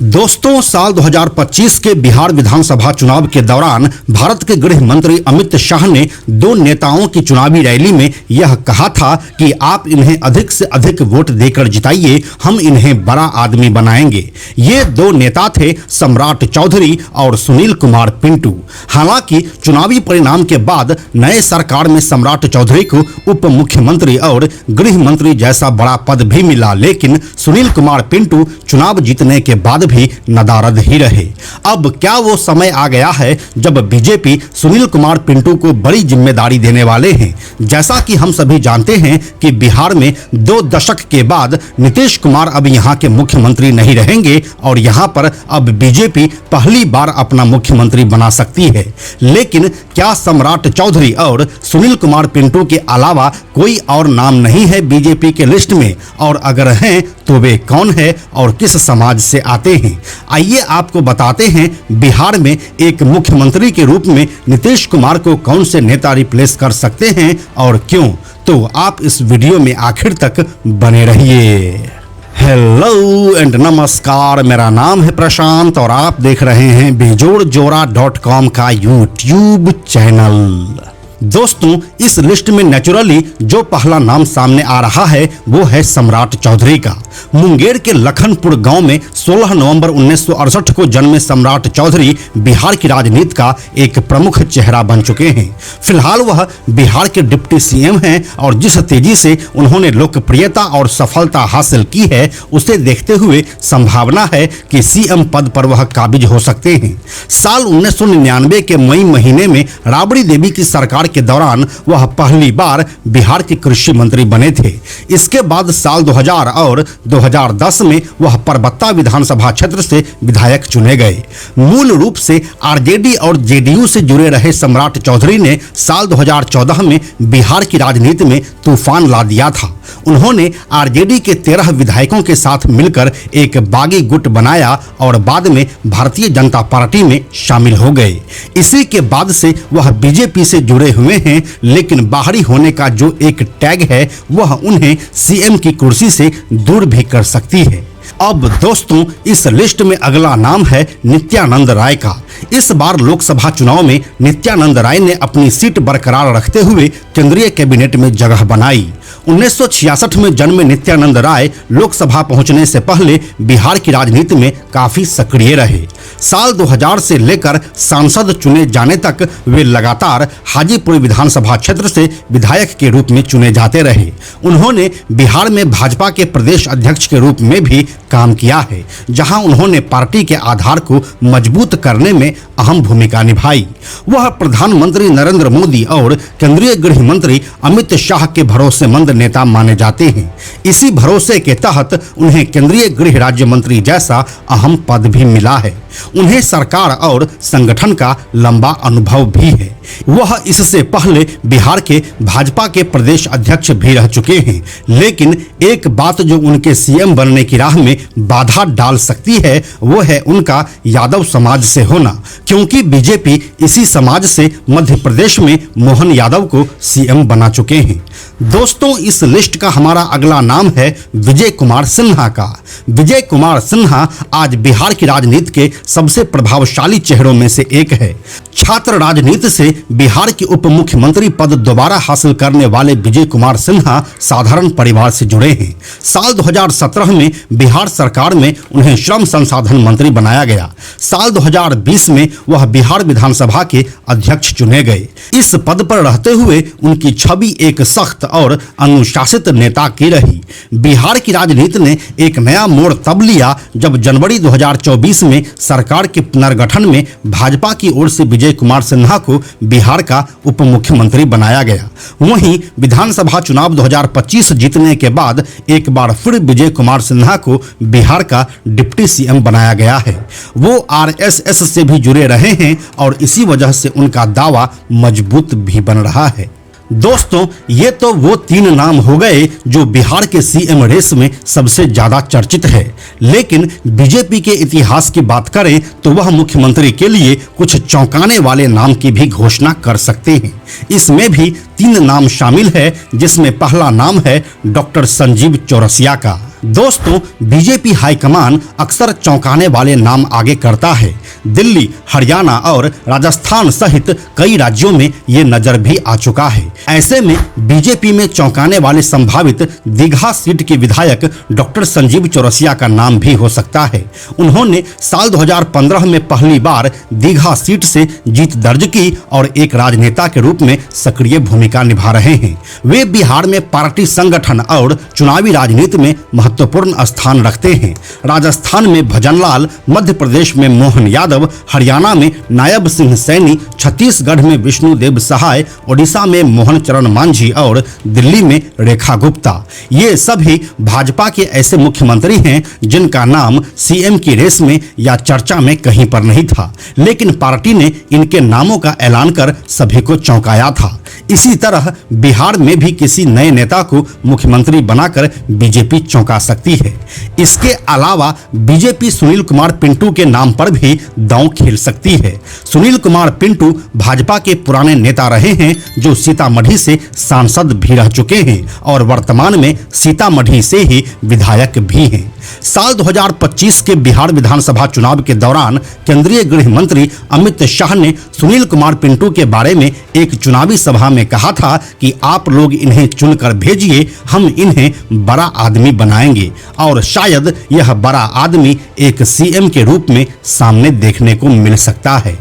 दोस्तों, साल 2025 के बिहार विधानसभा चुनाव के दौरान भारत के गृह मंत्री अमित शाह ने दो नेताओं की चुनावी रैली में यह कहा था कि आप इन्हें अधिक से अधिक वोट देकर जिताइए, हम इन्हें बड़ा आदमी बनाएंगे। ये दो नेता थे सम्राट चौधरी और सुनील कुमार पिंटू। हालांकि चुनावी परिणाम के बाद नए सरकार में सम्राट चौधरी को उप मुख्यमंत्री और गृह मंत्री जैसा बड़ा पद भी मिला, लेकिन सुनील कुमार पिंटू चुनाव जीतने के बाद भी नदारद ही रहे। अब क्या वो समय आ गया है जब बीजेपी सुनील कुमार पिंटू को बड़ी जिम्मेदारी देने वाले हैं? जैसा कि हम सभी जानते हैं कि बिहार में 2 दशक के बाद नीतीश कुमार अब यहाँ के मुख्यमंत्री नहीं रहेंगे और यहाँ पर अब बीजेपी पहली बार अपना मुख्यमंत्री बना सकती है। लेकिन क्या सम्राट चौधरी और सुनील कुमार पिंटू के अलावा कोई और नाम नहीं है बीजेपी के लिस्ट में? और अगर हैं तो वे कौन है और किस समाज से आते हैं? आइए आपको बताते हैं बिहार में एक मुख्यमंत्री के रूप में नीतीश कुमार को कौन से नेता रिप्लेस कर सकते हैं और क्यों। तो आप इस वीडियो में आखिर तक बने रहिए। हेलो एंड नमस्कार, मेरा नाम है प्रशांत और आप देख रहे हैं बेजोड़जोड़ा.com का यूट्यूब चैनल। दोस्तों, इस लिस्ट में नेचुरली जो पहला नाम सामने आ रहा है वो है सम्राट चौधरी का। मुंगेर के लखनपुर गांव में 16 नवंबर 1968 को जन्मे सम्राट चौधरी बिहार की राजनीति का एक प्रमुख चेहरा बन चुके हैं। फिलहाल वह बिहार के डिप्टी सीएम हैं और जिस तेजी से उन्होंने लोकप्रियता और सफलता हासिल की है, उसे देखते हुए संभावना है कि सीएम पद पर वह काबिज हो सकते हैं। साल 1999 के मई महीने में राबड़ी देवी की सरकार के दौरान वह पहली बार बिहार के कृषि मंत्री बने थे। इसके बाद साल 2000 और 2010 में वह परबत्ता विधानसभा क्षेत्र से विधायक चुने गए। मूल रूप से आरजेडी और जेडीयू से जुड़े रहे सम्राट चौधरी ने साल 2014 में बिहार की राजनीति में तूफान ला दिया था। उन्होंने आरजेडी के 13 विधायकों के साथ मिलकर एक बागी गुट बनाया और बाद में भारतीय जनता पार्टी में शामिल हो गए। इसी के बाद से वह बीजेपी से जुड़े हुए हैं, लेकिन बाहरी होने का जो एक टैग है वह उन्हें सीएम की कुर्सी से दूर भी कर सकती है। अब दोस्तों, इस लिस्ट में अगला नाम है नित्यानंद राय का। इस बार लोकसभा चुनाव में नित्यानंद राय ने अपनी सीट बरकरार रखते हुए केंद्रीय कैबिनेट में जगह बनाई। 1966 में जन्मे नित्यानंद राय लोकसभा पहुंचने से पहले बिहार की राजनीति में काफी सक्रिय रहे। साल 2000 से लेकर सांसद चुने जाने तक वे लगातार हाजीपुर विधानसभा क्षेत्र से विधायक के रूप में चुने जाते रहे। उन्होंने बिहार में भाजपा के प्रदेश अध्यक्ष के रूप में भी काम किया है, जहां उन्होंने पार्टी के आधार को मजबूत करने में अहम भूमिका निभाई। वह प्रधानमंत्री नरेंद्र मोदी और केंद्रीय गृह मंत्री अमित शाह के भरोसेमंद नेता माने जाते हैं। इसी भरोसे के तहत उन्हें केंद्रीय गृह राज्य मंत्री जैसा अहम पद भी मिला है। उन्हें सरकार और संगठन का लंबा अनुभव भी है। वह इससे पहले बिहार के भाजपा के प्रदेश अध्यक्ष भी रह चुके हैं। लेकिन एक बात जो उनके सीएम बनने की राह में बाधा डाल सकती है वो है उनका यादव समाज से होना, क्योंकि बीजेपी इसी समाज से मध्य प्रदेश में मोहन यादव को सीएम बना चुके हैं। दोस्तों, इस लिस्ट का हमारा अगला नाम है विजय कुमार सिन्हा का। विजय कुमार सिन्हा आज बिहार की राजनीति के सबसे प्रभावशाली चेहरों में से एक है। छात्र राजनीति से बिहार के उप मुख्यमंत्री पद दोबारा हासिल करने वाले विजय कुमार सिन्हा साधारण परिवार से जुड़े हैं। साल 2017 में बिहार सरकार में उन्हें श्रम संसाधन मंत्री बनाया गया। साल 2020 में वह बिहार विधानसभा के अध्यक्ष चुने गए। इस पद पर रहते हुए उनकी छवि एक सख्त और अनुशासित नेता की रही। बिहार की राजनीति ने एक नया मोड़ तब लिया जब जनवरी 2024 में सरकार के पुनर्गठन में भाजपा की ओर से विजय कुमार सिन्हा को बिहार का उप मुख्यमंत्री बनाया गया। वहीं विधानसभा चुनाव 2025 जीतने के बाद एक बार फिर विजय कुमार सिन्हा को बिहार का डिप्टी सीएम बनाया गया है। वो आरएसएस से भी जुड़े रहे हैं और इसी वजह से उनका दावा मजबूत भी बन रहा है। दोस्तों, ये तो वो 3 नाम हो गए जो बिहार के सीएम रेस में सबसे ज्यादा चर्चित है। लेकिन बीजेपी के इतिहास की बात करें तो वह मुख्यमंत्री के लिए कुछ चौंकाने वाले नाम की भी घोषणा कर सकते हैं। इसमें भी 3 नाम शामिल है, जिसमें पहला नाम है डॉक्टर संजीव चौरसिया का। दोस्तों, बीजेपी हाईकमान अक्सर चौंकाने वाले नाम आगे करता है। दिल्ली, हरियाणा और राजस्थान सहित कई राज्यों में ये नजर भी आ चुका है। ऐसे में बीजेपी में चौंकाने वाले संभावित दीघा सीट के विधायक डॉक्टर संजीव चौरसिया का नाम भी हो सकता है। उन्होंने साल 2015 में पहली बार दीघा सीट से जीत दर्ज की और एक राजनेता के रूप में सक्रिय भूमिका निभा रहे हैं। वे बिहार में पार्टी संगठन और चुनावी राजनीति में महत्वपूर्ण स्थान रखते हैं। राजस्थान में भजनलाल, मध्य प्रदेश में मोहन यादव, हरियाणा में नायब सिंह सैनी, छत्तीसगढ़ में विष्णुदेव सहाय, ओडिशा में मोहन चरण मांझी और दिल्ली में रेखा गुप्ता। ये सभी भाजपा के ऐसे मुख्यमंत्री हैं जिनका नाम सीएम की रेस में या चर्चा में कहीं पर नहीं था, लेकिन पार्टी ने इनके नामों का ऐलान कर सभी को चौंकाया था। इसी तरह बिहार में भी किसी नए नेता को मुख्यमंत्री बनाकर बीजेपी चौंका सकती है। इसके अलावा बीजेपी सुनील कुमार पिंटू के नाम पर भी दांव खेल सकती है। सुनील कुमार पिंटू भाजपा के पुराने नेता रहे हैं जो सीतामढ़ी से सांसद भी रह चुके हैं और वर्तमान में सीतामढ़ी से ही विधायक भी हैं। साल 2025 के बिहार विधानसभा चुनाव के दौरान केंद्रीय गृह मंत्री अमित शाह ने सुनील कुमार पिंटू के बारे में एक चुनावी सभा में कहा था कि आप लोग इन्हें चुनकर भेजिए, हम इन्हें बड़ा आदमी बनाएंगे और शायद यह बड़ा आदमी एक सीएम के रूप में सामने देखने को मिल सकता है।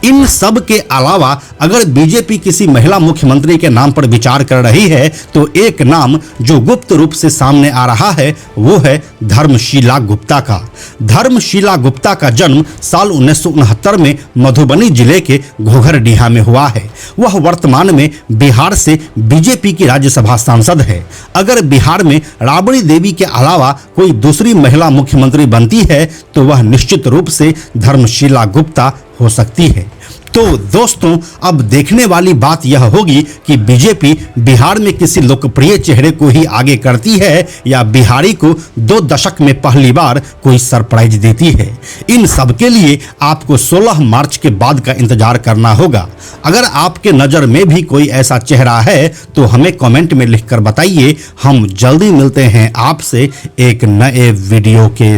इन सब के अलावा अगर बीजेपी किसी महिला मुख्यमंत्री के नाम पर विचार कर रही है तो एक नाम जो गुप्त रूप से सामने आ रहा है वो है धर्मशीला गुप्ता का। धर्मशीला गुप्ता का जन्म साल 1969 में मधुबनी जिले के घोघरडीहा में हुआ है। वह वर्तमान में बिहार से बीजेपी की राज्यसभा सांसद है। अगर बिहार में राबड़ी देवी के अलावा कोई दूसरी महिला मुख्यमंत्री बनती है तो वह निश्चित रूप से धर्मशीला गुप्ता हो सकती है। तो दोस्तों, अब देखने वाली बात यह होगी कि बीजेपी बिहार में किसी लोकप्रिय चेहरे को ही आगे करती है या बिहारी को 2 दशक में पहली बार कोई सरप्राइज देती है। इन सब के लिए आपको 16 मार्च के बाद का इंतजार करना होगा। अगर आपके नज़र में भी कोई ऐसा चेहरा है तो हमें कमेंट में लिखकर बताइए। हम जल्दी मिलते हैं आपसे एक नए वीडियो के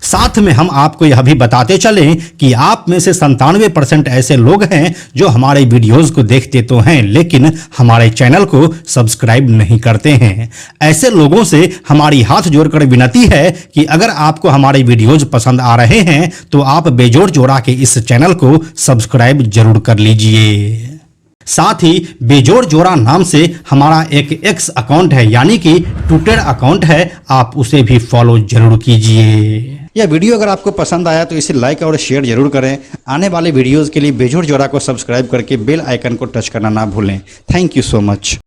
साथ में हम आपको यह भी बताते चलें कि आप में से 97% ऐसे लोग हैं जो हमारे वीडियोस को देखते तो हैं लेकिन हमारे चैनल को सब्सक्राइब नहीं करते हैं। ऐसे लोगों से हमारी हाथ जोड़कर विनती है कि अगर आपको हमारे वीडियोस पसंद आ रहे हैं तो आप बेजोड़ जोड़ा के इस चैनल को सब्सक्राइब जरूर कर लीजिए। साथ ही बेजोड़ जोड़ा नाम से हमारा एक एक्स अकाउंट है यानी कि ट्विटर अकाउंट है, आप उसे भी फॉलो जरूर कीजिए। यह वीडियो अगर आपको पसंद आया तो इसे लाइक और शेयर जरूर करें। आने वाले वीडियोस के लिए बेजोड़ जोड़ा को सब्सक्राइब करके बेल आइकन को टच करना ना भूलें। Thank you so much.